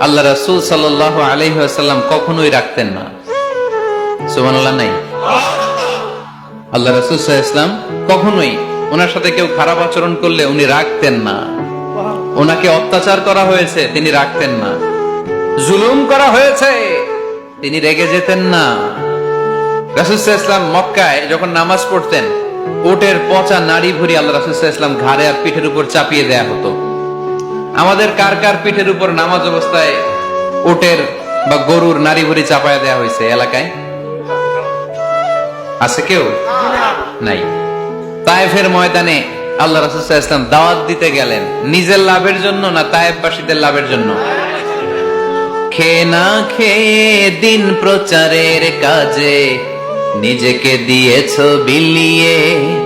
আল্লাহ রাসূল সাল্লাল্লাহু আলাইহি ওয়াসাল্লাম কখনোই রাখতেন না। সুবহানাল্লাহ নাই। আল্লাহ রাসূল সাল্লাল্লাহু আলাইহি ওয়াসাল্লাম কখনোই ওনার সাথে কেউ খারাপ আচরণ করলে উনি রাখতেন না। ওনাকে অত্যাচার করা হয়েছে, তিনি রাখতেন না। জুলুম করা হয়েছে, তিনি রেগে যেতেন না। রাসূল সাল্লাল্লাহু আলাইহি ওয়াসাল্লাম মক্কায় যখন নামাজ পড়তেন, উটের পচা নাড়ি ভুঁড়ি আল্লাহ রাসূল সাল্লাল্লাহু আলাইহি ওয়াসাল্লাম ঘাড়ে আর পিঠের উপর চাপিয়ে দেয়া হতো। আমাদের কার কার পিঠের উপর নামাজ অবস্থায় উটের বা গরুর নাড়ি ভুঁড়ি চাপায় দেয়া হয়েছে এলাকায়? আছে কেউ? নাই। তায়েফের ময়দানে আল্লাহ রাসূল সাল্লাল্লাহু আলাইহি ওয়াসাল্লাম দাওয়াত দিতে গেলেন, নিজের লাভের জন্য না তায়েফবাসীদের লাভের জন্য? খেয়ে না খেয়ে দিন প্রচারের কাজে নিজেকে দিয়েছ বিলিয়ে,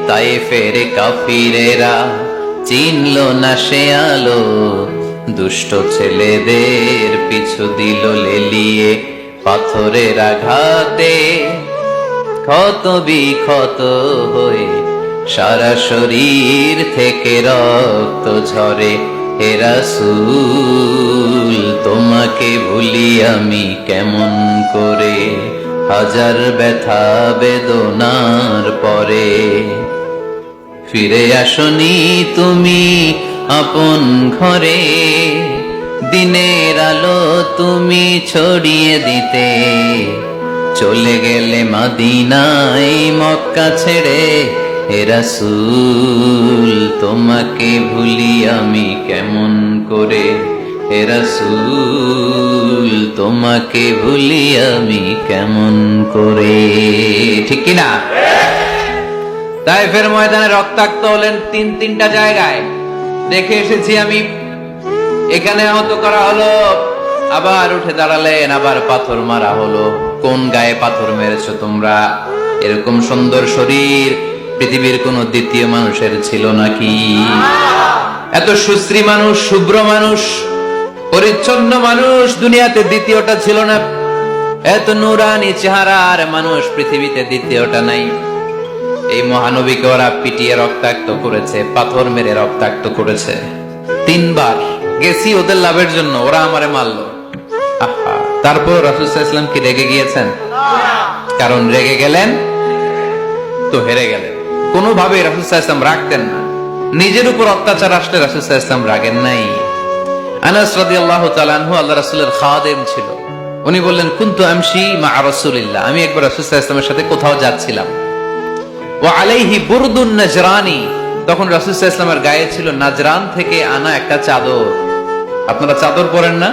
তায়েফের কাফিরেরা চিনল না সে আলো, দুষ্ট ছেলেদের পিছু দিল লেলিয়ে, পাথরের আঘাতে ক্ষত বিক্ষত হয়ে সারা শরীর থেকে রক্ত ঝরে। হে রাসূল তোমাকে ভুলি আমি কেমন করে, হাজার ব্যথা বেদনার পরে। ফিরে আসনি তুমি আপন ঘরে, দিনের আলো তুমি ছড়িয়ে দিতে, চলে গেলে মদিনায় মক্কা ছেড়ে। হে রাসূল তোমাকে ভুলি আমি কেমন করে, হে রাসূল তোমাকে ভুলি আমি কেমন করে। ঠিক কিনা? তায়েফের ময়দানে রক্তাক্ত হলেন তিনটা জায়গায়, দেখে এসেছি আমি। এখানে আহত করা হলো, আবার উঠে দাঁড়ালেন, আবার পাথর মারা হলো। কোন গায়ে পাথর মেরেছো তোমরা? এরকম সুন্দর শরীর পৃথিবীর কোন দ্বিতীয় মানুষের ছিল নাকি? এত সুশ্রী মানুষ, শুভ্র মানুষ, পরিচ্ছন্ন মানুষ দুনিয়াতে দ্বিতীয়টা ছিল না। এত নুরানি চেহারার মানুষ পৃথিবীতে দ্বিতীয়টা নাই। এই মহানবীকে ওরা পিটিয়ে রক্তাক্ত করেছে, পাথর মেরে রক্তাক্ত করেছে। 3 বার গেছি ওদের লাভের জন্য, ওরা আমারে মারলো। আহা, তারপর রাসূল সাল্লাল্লাহু আলাইহি ওয়াসাল্লাম কি রেগে গিয়েছেন? কারণ রেগে গেলেন তো হেরে গেলেন। কোনোভাবে রাসূল সাল্লাল্লাহু আলাইহি ওয়াসাল্লাম রাখতেন না। নিজের উপর অত্যাচার আসলে রাসূল সাল্লাল্লাহু আলাইহি ওয়াসাল্লাম রাগেন নাই। আনাস রাদিয়াল্লাহু তাআলা আনহু আল্লাহ রাসূলের খাদেম ছিল। উনি বললেন, কুনতু আমশি মা রাসূলিল্লাহ, আমি একবার রাসূল সাল্লাল্লাহু আলাইহি ওয়াসাল্লামের সাথে কোথাও যাচ্ছিলাম। ওয়া আলাইহি বুরদুন নাজরানি, তখন রাসূল সাল্লাল্লাহু আলাইহি ওয়াসাল্লামের গায়ে ছিল নাজরান থেকে আনা একটা চাদর। আপনারা চাদর পরেন না?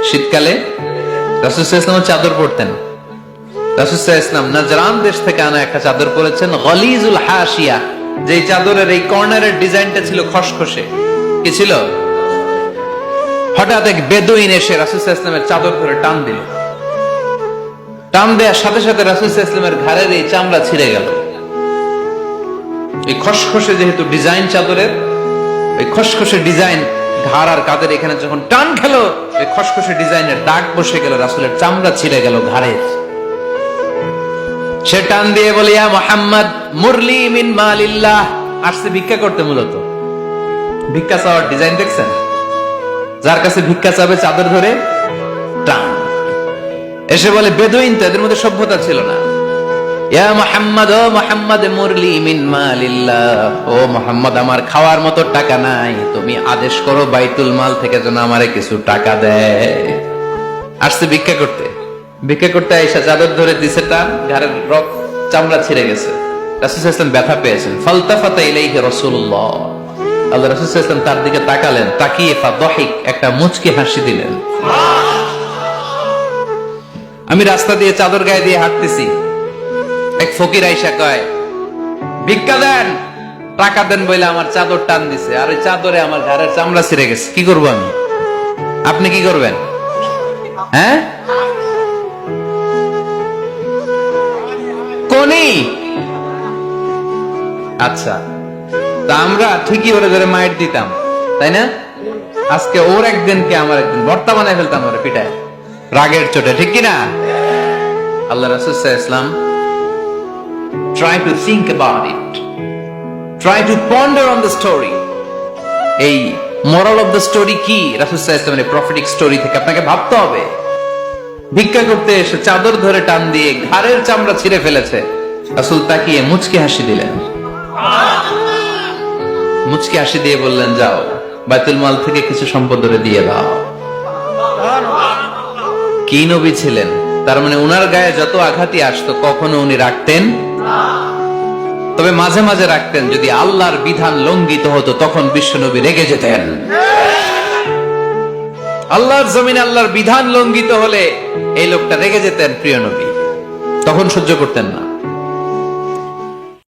শীতকালে রাসূল সাল্লাল্লাহু আলাইহি ওয়াসাল্লাম চাদর পরতেন। রাসূল সাল্লাল্লাহু আলাইহি ওয়াসাল্লাম নাজরান দেশ থেকে আনা একটা চাদর পরেছেন, গলিজুল হাশিয়া, যেই চাদরের এই কর্নারের ডিজাইনটা ছিল খসখসে। কি ছিল? হঠাৎ এক বেদুইন এসে রাসূল সাল্লাল্লাহু আলাইহি ওয়াসাল্লামের চাদর ধরে টান দিল। টান দেওয়ার সাথে সাথে রাসূল সাল্লাল্লাহু আলাইহি ওয়াসাল্লামের ঘাড়ের এই চামড়া ছিঁড়ে গেল। এই খসখসে যেহেতু ডিজাইন চাদরের, এই খসখসে ডিজাইন ঘাড় আর কাঁধের এখানে যখন টান খেলো, এই খসখসে ডিজাইনের দাগ বসে গেল, রাসূলের চামড়া ছিঁড়ে গেল ঘাড়ের। সে টান দিয়ে বলে, ইয়া মুহাম্মদ মুরলি মিন মালিল্লাহ, আসছে ভিক্ষা করতে। মূলত ভিক্ষা চাওয়ার ডিজাইন দেখছেন? যার কাছে ভিক্ষা চাবে চাদর ধরে টান। এসে বলে, বেদুইন তো, এদের মধ্যে সভ্যতা ছিল না। ইয়া মুহাম্মদ, ও মুহাম্মদ মুরলি মিন মালিল্লাহ, ও মুহাম্মদ আমার খাওয়ার মতো টাকা নাই, তুমি আদেশ করো বাইতুল মাল থেকে যেন আমারে কিছু টাকা দেয়। আসছে ভিক্ষা করতে। ভিক্ষা করতে আয়েশা চাদর ধরে দিছে টান, ঘাড়ের রক্ত চামড়া ছিঁড়ে গেছে। রাসূল সাল্লাল্লাহু আলাইহি ওয়াসাল্লাম ব্যথা পেয়েছেন। ফালতাফাতা ইলাইহি রাসূলুল্লাহ, আল্লাহ রাসূল সাল্লাল্লাহু আলাইহি ওয়াসাল্লাম তার দিকে তাকালেন, তাকিয়ে ফাদহিক, একটা মুচকি হাসি দিলেন। আমি রাস্তা দিয়ে চাদর গায়ে দিয়ে হাঁটতেছি, এক ফকির আইসা কয়, ভিক্ষা দেন, টাকা দেন বলে আমার চাদর টান দিছে, আর ওই চাদরে আমার ঘাড়ের চামড়া ছিঁড়ে গেছে। কি করবো আমি? আপনি কি করবেন? হ্যাঁ, কোনি? আচ্ছা, তা আমরা ঠিকই ওরে ধরে মাইর দিতাম, তাই না? আজকে ওর একদিন কে আমার একদিন ভর্তা বানায় ফেলতাম ওরে পিটায়, রাগের চোটে। ঠিক কিনা? আল্লাহ রাসূল সাল্লাল্লাহু আলাইহি ওয়াসাল্লাম try to think about it, try to ponder on the story. এই মোরাল অফ দ্য স্টোরি কি? রাসূল সাল্লাল্লাহু আলাইহি ওয়াসাল্লামের প্রফেটিক স্টোরি থেকে আপনাকে ভাবতে হবে। ভিক্ষা করতে এসে চাদর ধরে টান দিয়ে ঘাড়ের চামড়া ছিঁড়ে ফেলেছে, রাসূল তাকিয়ে মুচকি হাসি দিলেন, মুচকি হাসি দিয়ে বললেন, যাও বাইতুল মাল থেকে কিছু সম্পদ ধরে দিয়ে দাও। কি নবী ছিলেন! তার মানে উনার গায়ে যত আঘাতই আসতো কখনো উনি রাখতেন, তবে মাঝে মাঝে রাখতেন। যদি আল্লাহর বিধান লঙ্ঘিত হতো তখন বিশ্বনবী রেগে যেতেন। আল্লাহর জমিনে আল্লাহর বিধান লঙ্ঘিত হলে এই লোকটা রেগে যেতেন প্রিয় নবী, তখন সহ্য করতেন না।